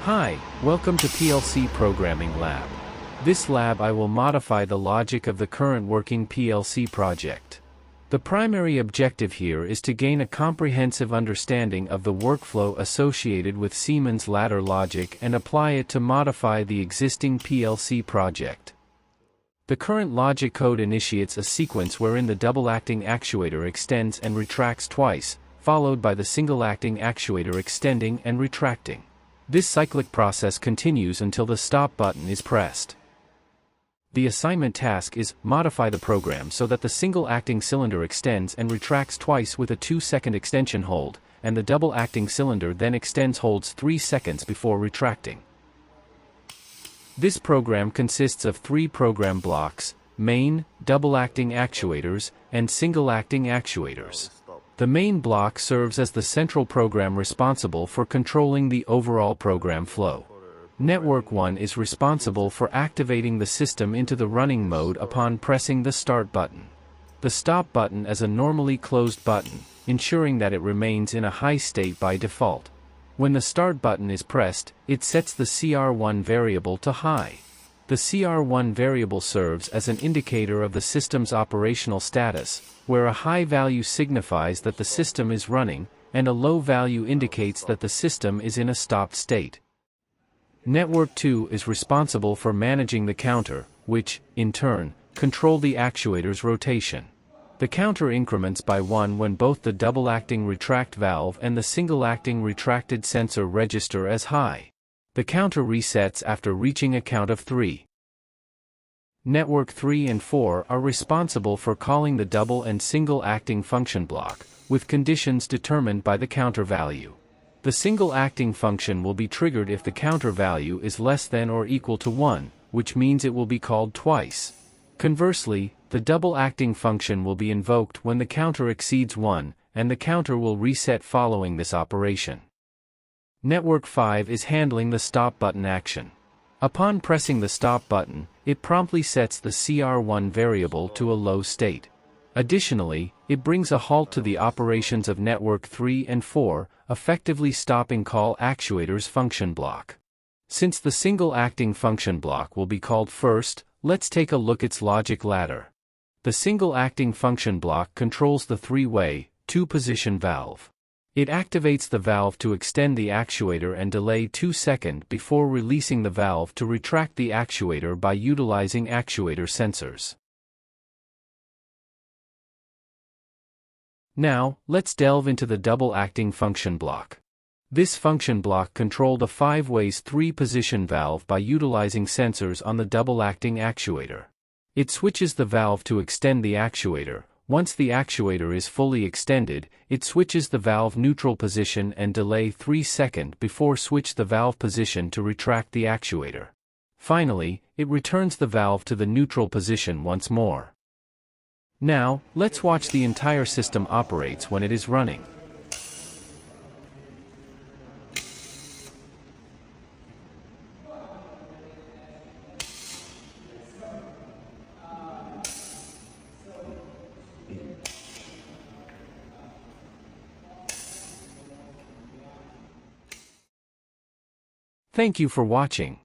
Hi, welcome to PLC Programming Lab. This lab I will modify the logic of the current working PLC project. The primary objective here is to gain a comprehensive understanding of the workflow associated with Siemens ladder logic and apply it to modify the existing PLC project. The current logic code initiates a sequence wherein the double-acting actuator extends and retracts twice, followed by the single-acting actuator extending and retracting. This cyclic process continues until the stop button is pressed. The assignment task is modify the program so that the single-acting cylinder extends and retracts twice with a 2-second extension hold, and the double-acting cylinder then extends holds 3 seconds before retracting. This program consists of 3 program blocks: main, double-acting actuators, and single-acting actuators. The main block serves as the central program responsible for controlling the overall program flow. Network 1 is responsible for activating the system into the running mode upon pressing the start button. The stop button is a normally closed button, ensuring that it remains in a high state by default. When the start button is pressed, it sets the CR1 variable to high. The CR1 variable serves as an indicator of the system's operational status, where a high value signifies that the system is running, and a low value indicates that the system is in a stopped state. Network 2 is responsible for managing the counter, which, in turn, control the actuator's rotation. The counter increments by 1 when both the double-acting retract valve and the single-acting retracted sensor register as high. The counter resets after reaching a count of 3. Network 3 and 4 are responsible for calling the double and single-acting function block, with conditions determined by the counter value. The single-acting function will be triggered if the counter value is less than or equal to 1, which means it will be called twice. Conversely, the double-acting function will be invoked when the counter exceeds 1, and the counter will reset following this operation. Network 5 is handling the stop button action. Upon pressing the stop button, it promptly sets the CR1 variable to a low state. Additionally, it brings a halt to the operations of Network 3 and 4, effectively stopping call actuator's function block. Since the single-acting function block will be called first, let's take a look at its logic ladder. The single-acting function block controls the 3-way, 2-position valve. It activates the valve to extend the actuator and delay 2 seconds before releasing the valve to retract the actuator by utilizing actuator sensors. Now, let's delve into the double-acting function block. This function block controls the 5-ways 3-position valve by utilizing sensors on the double-acting actuator. It switches the valve to extend the actuator. Once the actuator is fully extended, it switches the valve neutral position and delay 3 seconds before switch the valve position to retract the actuator. Finally, it returns the valve to the neutral position once more. Now, let's watch the entire system operates when it is running. Thank you for watching.